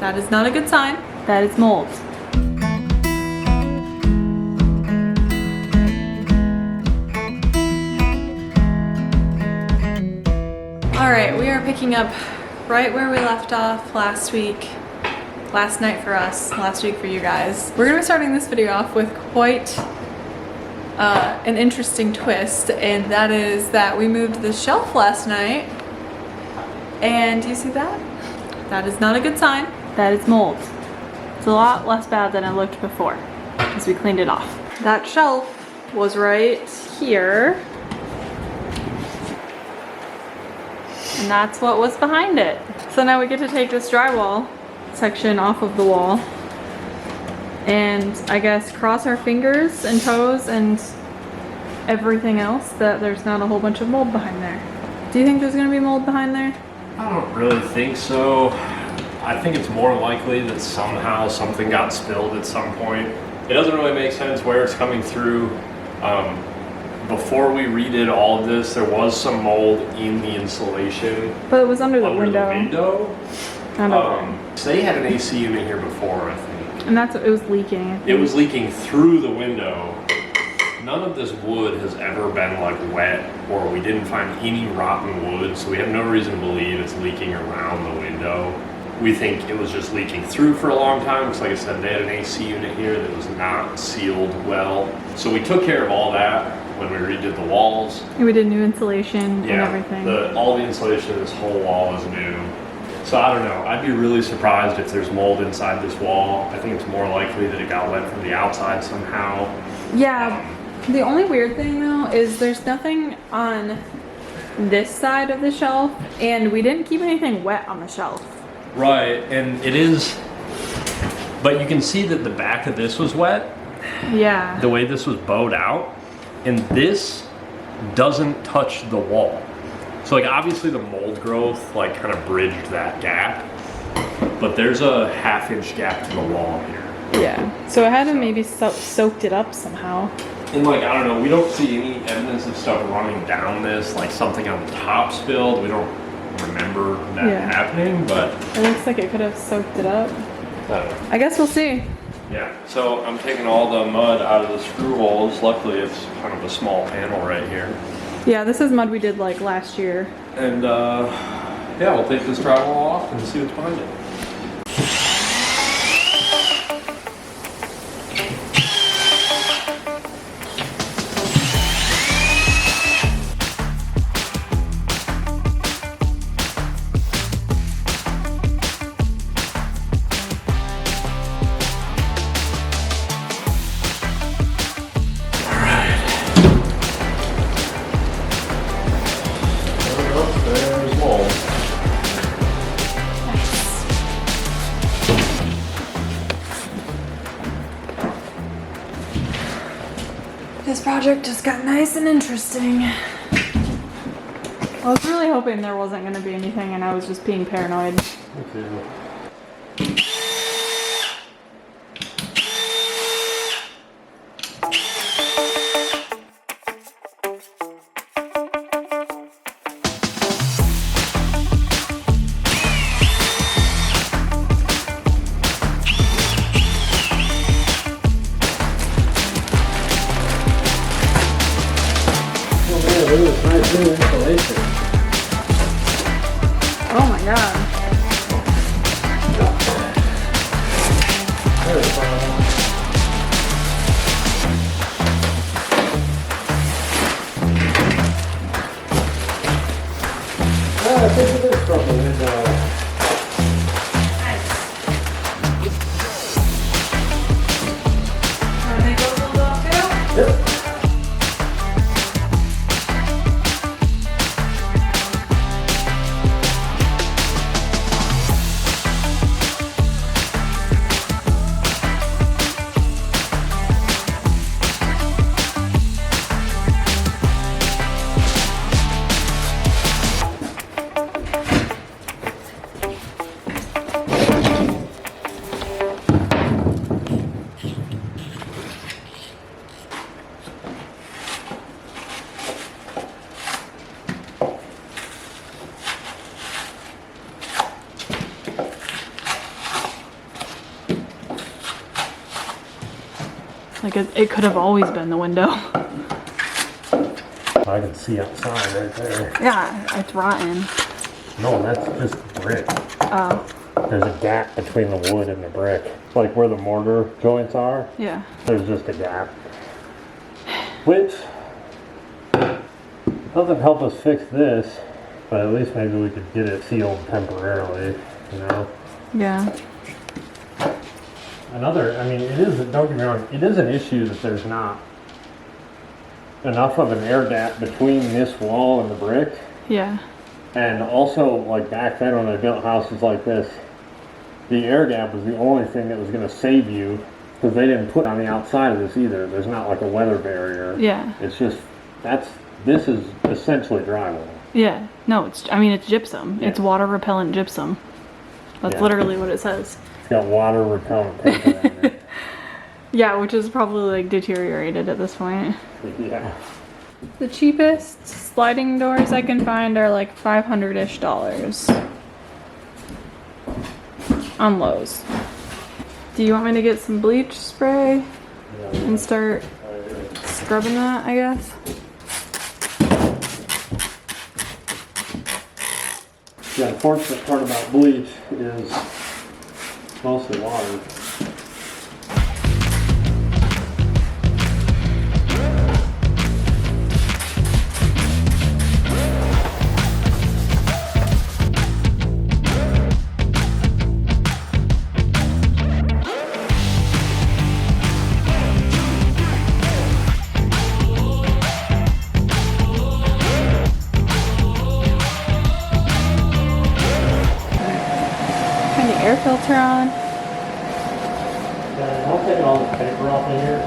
That is not a good sign. That is mold. All right, we are picking up right where we left off last week. Last night for us, last week for you guys. We're gonna be starting this video off with quite an interesting twist, and that is that we moved the shelf last night. And do you see that? That is not a good sign. That is mold. It's a lot less bad than it looked before because we cleaned it off. That shelf was right here. And that's what was behind it. So now we get to take this drywall section off of the wall and I guess cross our fingers and toes and everything else that there's not a whole bunch of mold behind there. Do you think there's gonna be mold behind there? I don't really think so. I think it's more likely that somehow something got spilled at some point. It doesn't really make sense where it's coming through. Before we redid all of this, there was some mold in the insulation. But it was under the window. So they had an AC unit here before, I think. And that's what it was leaking. I think. It was leaking through the window. None of this wood has ever been like wet, or we didn't find any rotten wood, so we have no reason to believe it's leaking around the window. We think it was just leaking through for a long time, because like I said, they had an AC unit here that was not sealed well. So we took care of all that when we redid the walls. And we did new insulation and everything. All the insulation of this whole wall is new. So I don't know, I'd be really surprised if there's mold inside this wall. I think it's more likely that it got wet from the outside somehow. Yeah, the only weird thing though is there's nothing on this side of the shelf and we didn't keep anything wet on the shelf. Right, and it is, but you can see that the back of this was wet. Yeah. The way this was bowed out, and this doesn't touch the wall. So like obviously the mold growth like kind of bridged that gap, but there's a ½ inch gap to the wall here. Yeah, so it had to maybe soaked it up somehow. And like, I don't know, we don't see any evidence of stuff running down this, like something on the top spilled. We don't remember that happening, but it looks like it could have soaked it up. I guess we'll see. Yeah, so I'm taking all the mud out of the screw holes. Luckily it's kind of a small panel right here. Yeah, this is mud we did like last year. And yeah, we'll take this drywall off and see what's behind it. This project just got nice and interesting. I was really hoping there wasn't going to be anything and I was just being paranoid. Okay. Oh my god. I think it is from the window. Are they both filled up too? Yep. Like it could have always been the window. I can see outside right there. Yeah, it's rotten. No, that's just brick. Oh. There's a gap between the wood and the brick. Like where the mortar joints are, Yeah. there's just a gap. Which doesn't help us fix this, but at least maybe we could get it sealed temporarily, you know? Yeah. Another, I mean, it is, don't get me wrong, it is an issue that there's not enough of an air gap between this wall and the brick. Yeah. And also, like back then when I built houses like this, the air gap was the only thing that was going to save you, because they didn't put on the outside of this either. There's not like a weather barrier. Yeah. It's just, this is essentially drywall. Yeah. No, it's gypsum. Yeah. It's water repellent gypsum. That's Yeah. literally what it says. It's got water repellent paper on it. Yeah, which is probably like deteriorated at this point. Yeah. The cheapest sliding doors I can find are like $500-ish on Lowe's. Do you want me to get some bleach spray and start scrubbing that, I guess? The unfortunate part about bleach is mostly water. Turn the air filter on. I'll take all the paper off of here.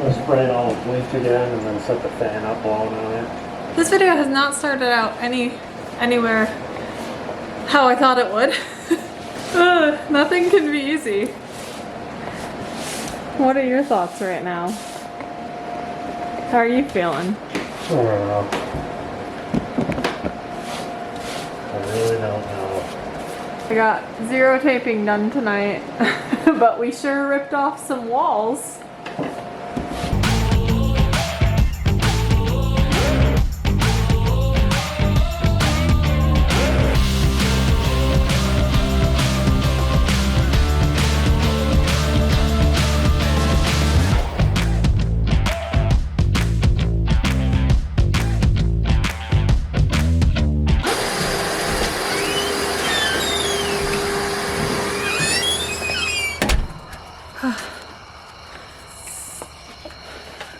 I'll spray all the bleach again and then set the fan up blowing on it. This video has not started out anywhere how I thought it would. Nothing can be easy. What are your thoughts right now? How are you feeling? I don't know. I really don't know. I got 0 taping done tonight, but we sure ripped off some walls.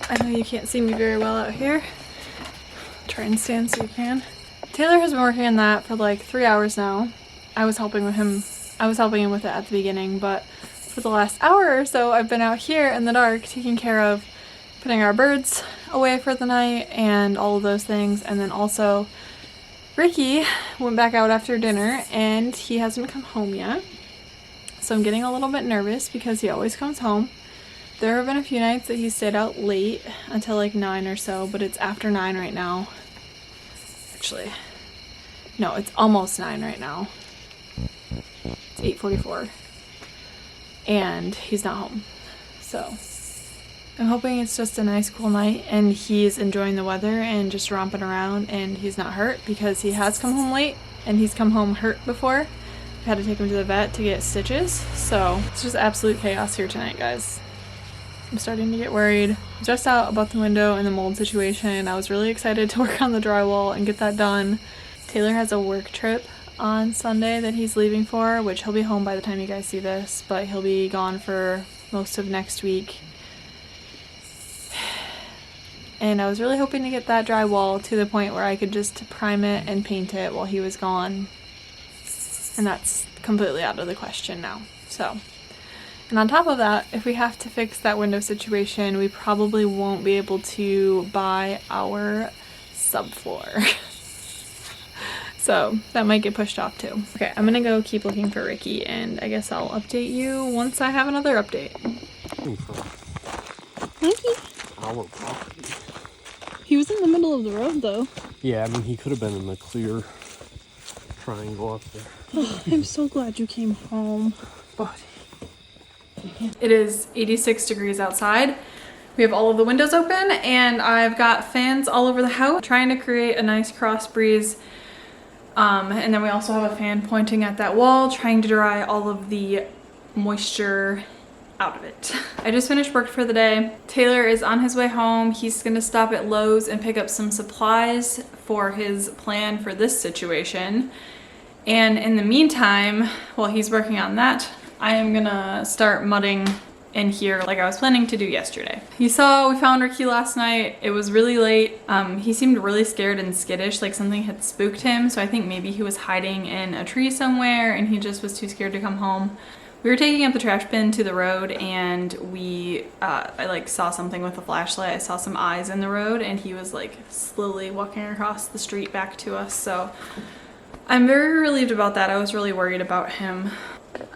I know you can't see me very well out here. Try and stand so you can. Taylor has been working on that for like 3 hours now. I was helping him with it at the beginning, but for the last hour or so I've been out here in the dark taking care of putting our birds away for the night and all of those things. And then also Ricky went back out after dinner and he hasn't come home yet. So I'm getting a little bit nervous because he always comes home. There have been a few nights that he stayed out late until like 9 or so, but it's after 9 right now. Actually, no, it's almost 9 right now. It's 8:44. And he's not home. So I'm hoping it's just a nice cool night and he's enjoying the weather and just romping around and he's not hurt, because he has come home late and he's come home hurt before. I've had to take him to the vet to get stitches. So it's just absolute chaos here tonight, guys. I'm starting to get worried. I'm stressed out about the window and the mold situation. I was really excited to work on the drywall and get that done. Taylor has a work trip on Sunday that he's leaving for, which he'll be home by the time you guys see this, but he'll be gone for most of next week. And I was really hoping to get that drywall to the point where I could just prime it and paint it while he was gone. And that's completely out of the question now. So. And on top of that, if we have to fix that window situation, we probably won't be able to buy our subfloor. So that might get pushed off too. Okay, I'm gonna go keep looking for Ricky and I guess I'll update you once I have another update. Ricky. He was in the middle of the road though. Yeah, I mean, he could have been in the clear triangle up there. Oh, I'm so glad you came home. Buddy. It is 86 degrees outside. We have all of the windows open and I've got fans all over the house trying to create a nice cross breeze. And then we also have a fan pointing at that wall trying to dry all of the moisture out of it. I just finished work for the day. Taylor is on his way home. He's gonna stop at Lowe's and pick up some supplies for his plan for this situation. And in the meantime, while he's working on that, I am gonna start mudding in here like I was planning to do yesterday. You saw we found Ricky last night. It was really late. He seemed really scared and skittish, like something had spooked him. So I think maybe he was hiding in a tree somewhere and he just was too scared to come home. We were taking up the trash bin to the road and I like saw something with a flashlight. I saw some eyes in the road and he was like slowly walking across the street back to us. So I'm very relieved about that. I was really worried about him.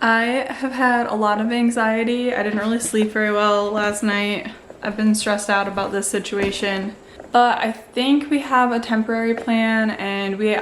I have had a lot of anxiety. I didn't really sleep very well last night. I've been stressed out about this situation, but I think we have a temporary plan and we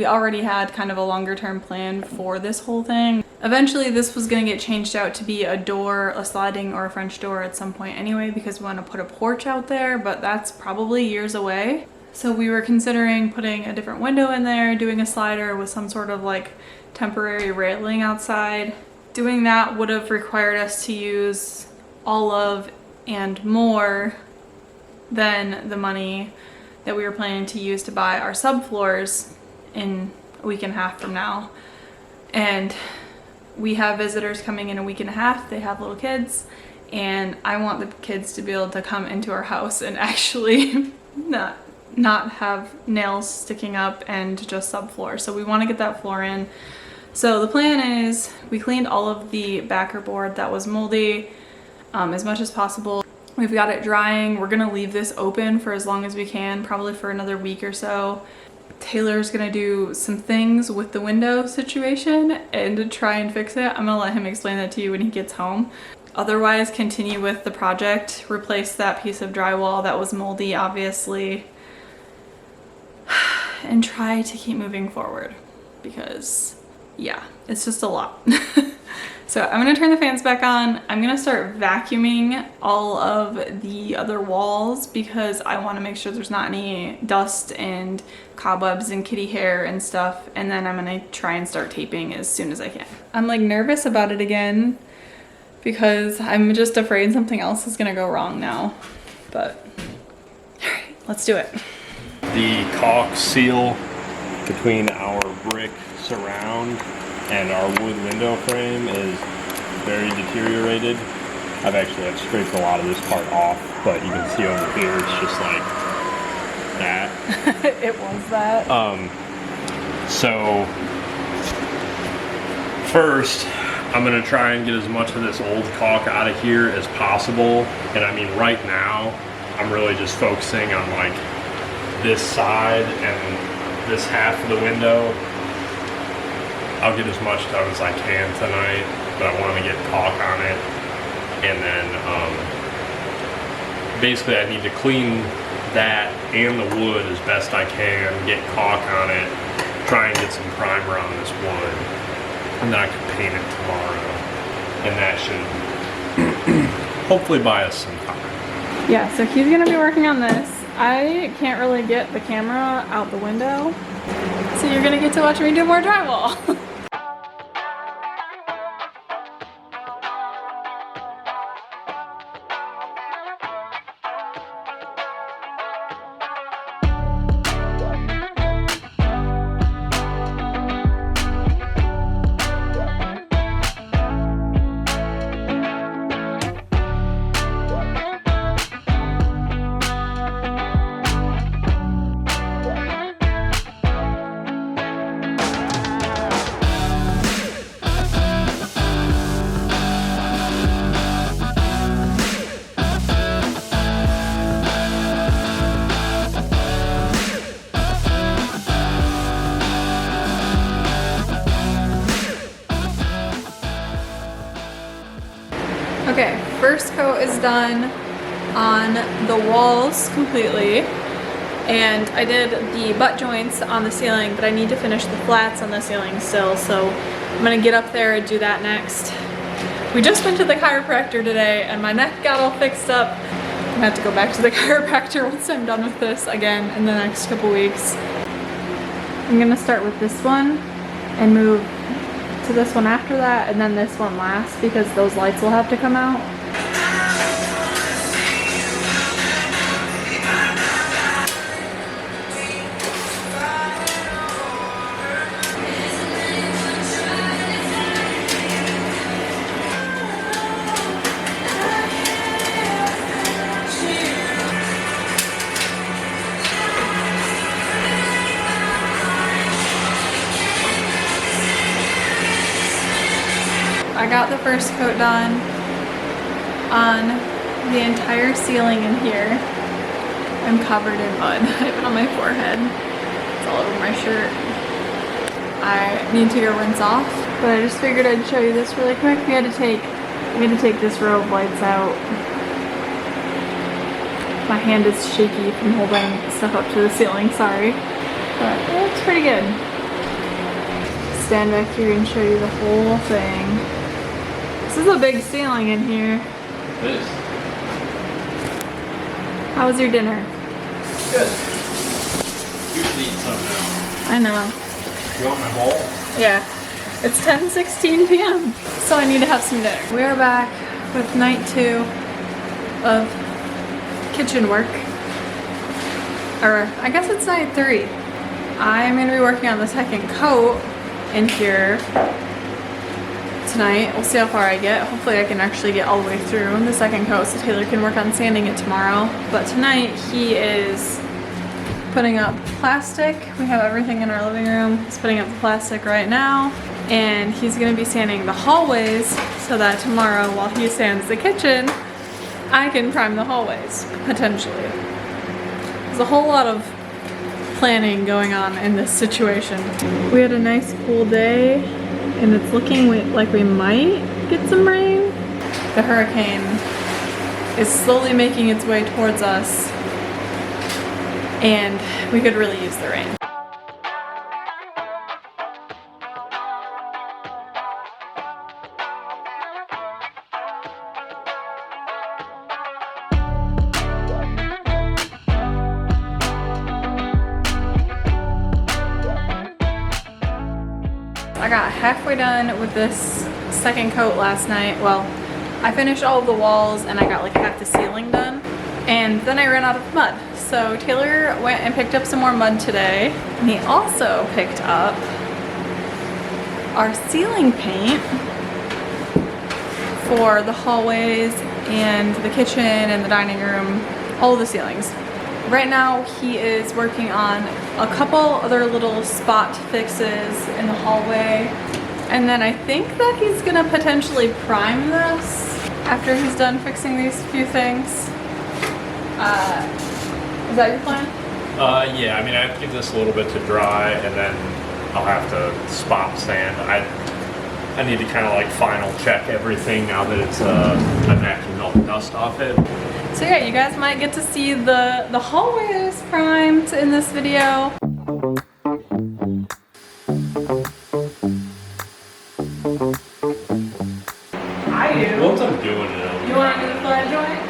already had kind of a longer term plan for this whole thing. Eventually this was gonna get changed out to be a door, a sliding or a French door at some point anyway, because we want to put a porch out there, but that's probably years away. So we were considering putting a different window in there, doing a slider with some sort of like temporary railing outside. Doing that would have required us to use all of and more than the money that we were planning to use to buy our subfloors in a week and a half from now. And we have visitors coming in a week and a half. They have little kids and I want the kids to be able to come into our house and actually not have nails sticking up and just subfloor. So we want to get that floor in. So the plan is we cleaned all of the backer board that was moldy as much as possible. We've got it drying. We're gonna leave this open for as long as we can, probably for another week or so. Taylor's gonna do some things with the window situation and to try and fix it. I'm gonna let him explain that to you when he gets home. Otherwise, continue with the project, replace that piece of drywall that was moldy, obviously, and try to keep moving forward because yeah, it's just a lot. So I'm gonna turn the fans back on. I'm gonna start vacuuming all of the other walls because I wanna make sure there's not any dust and cobwebs and kitty hair and stuff. And then I'm gonna try and start taping as soon as I can. I'm like nervous about it again because I'm just afraid something else is gonna go wrong now. But all right, let's do it. The caulk seal between our brick surround and our wood window frame is very deteriorated. I've scraped a lot of this part off, but you can see over here it's just like that. It was that. So first I'm gonna try and get as much of this old caulk out of here as possible. And I mean right now I'm really just focusing on like this side and this half of the window. I'll get as much done as I can tonight, but I want to get caulk on it. And then basically I need to clean that and the wood as best I can, get caulk on it, try and get some primer on this wood, and then I can paint it tomorrow. And that should hopefully buy us some time. Yeah, so he's gonna be working on this. I can't really get the camera out the window, so you're gonna get to watch me do more drywall. Okay, first coat is done on the walls completely, and I did the butt joints on the ceiling, but I need to finish the flats on the ceiling still, so I'm gonna get up there and do that next. We just went to the chiropractor today and my neck got all fixed up. I'm gonna have to go back to the chiropractor once I'm done with this again in the next couple weeks. I'm gonna start with this one and move to this one after that, and then this one last because those lights will have to come out. I got the first coat done on the entire ceiling in here. I'm covered in mud. I have it on my forehead. It's all over my shirt. I need to go rinse off, but I just figured I'd show you this really quick. We had to take this row of lights out. My hand is shaky from holding stuff up to the ceiling, sorry. But it looks pretty good. Stand back here and show you the whole thing. This is a big ceiling in here. It is. How was your dinner? Good. You should eat some now. I know. You want my bowl? Yeah. It's 10:16 p.m. So I need to have some dinner. We are back with night 2 of kitchen work. Or I guess it's night 3. I'm gonna be working on the second coat in here tonight. We'll see how far I get. Hopefully I can actually get all the way through the second coat so Taylor can work on sanding it tomorrow. But tonight he is putting up plastic. We have everything in our living room. He's putting up the plastic right now. And he's gonna be sanding the hallways so that tomorrow while he sands the kitchen, I can prime the hallways, potentially. There's a whole lot of planning going on in this situation. We had a nice cool day and it's looking like we might get some rain. The hurricane is slowly making its way towards us and we could really use the rain. I got halfway done with this second coat last night. Well, I finished all of the walls and I got like half the ceiling done. And then I ran out of mud. So Taylor went and picked up some more mud today. And he also picked up our ceiling paint for the hallways and the kitchen and the dining room, all of the ceilings. Right now he is working on a couple other little spot fixes in the hallway. And then I think that he's gonna potentially prime this after he's done fixing these few things. Is that your plan? Yeah, I mean, I have to give this a little bit to dry and then I'll have to spot sand. I need to kind of like final check everything now that it's I've vacuumed all the dust off it. So yeah, you guys might get to see the hallways primed in this video. I do. Once I'm doing it, You want to do the flat joint?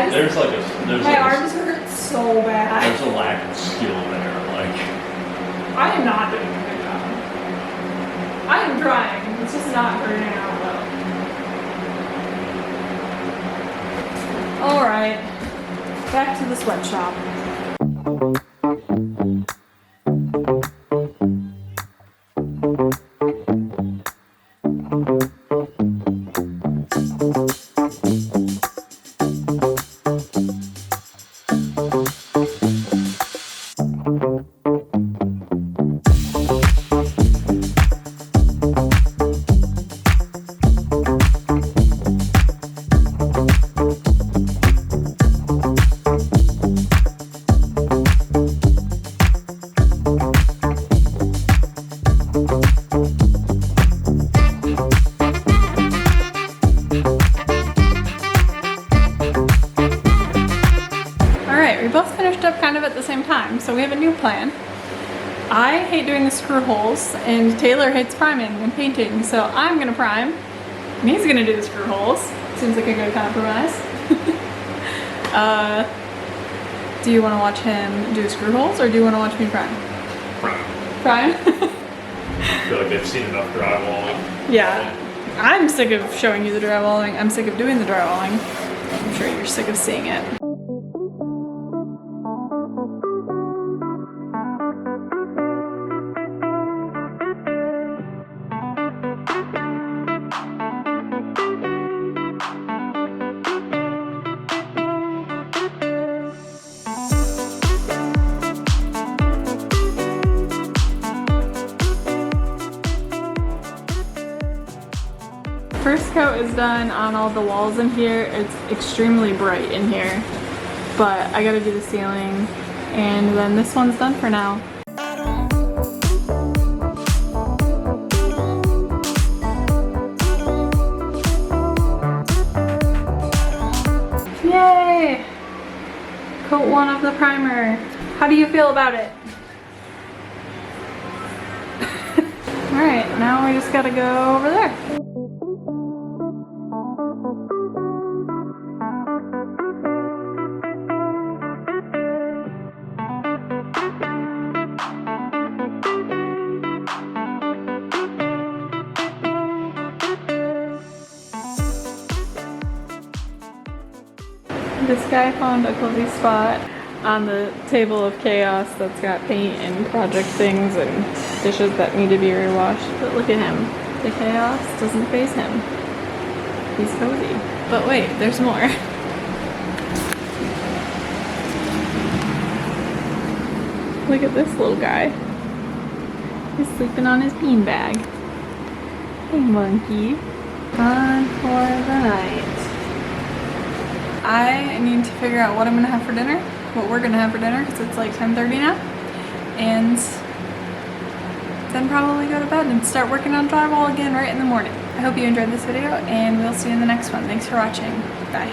there's my arms hurt so bad. There's a lack of skill there. Like, I am not doing a good job. I am trying. It's just not turning out well. All right, back to the sweatshop. So we have a new plan. I hate doing the screw holes and Taylor hates priming and painting, so I'm gonna prime And he's gonna do the screw holes. Seems like a good compromise. Do you want to watch him do screw holes, or do you want to watch me prime? Prime? I feel like I've seen enough drywalling. Yeah. I'm sick of showing you the drywalling. I'm sick of doing the drywalling. I'm sure you're sick of seeing it. First coat is done on all the walls in here. It's extremely bright in here, but I gotta do the ceiling, and then this one's done for now. Yay! Coat 1 of the primer. How do you feel about it? Alright, now we just gotta go over there. This guy found a cozy spot on the table of chaos that's got paint and project things and dishes that need to be rewashed. But look at him. The chaos doesn't faze him. He's cozy. But wait, there's more. Look at this little guy. He's sleeping on his beanbag. Hey, monkey. Gone for the night. I need to figure out what I'm gonna have for dinner, what we're gonna have for dinner, because it's like 10:30 now, and then probably go to bed and start working on drywall again right in the morning. I hope you enjoyed this video, and we'll see you in the next one. Thanks for watching. Bye.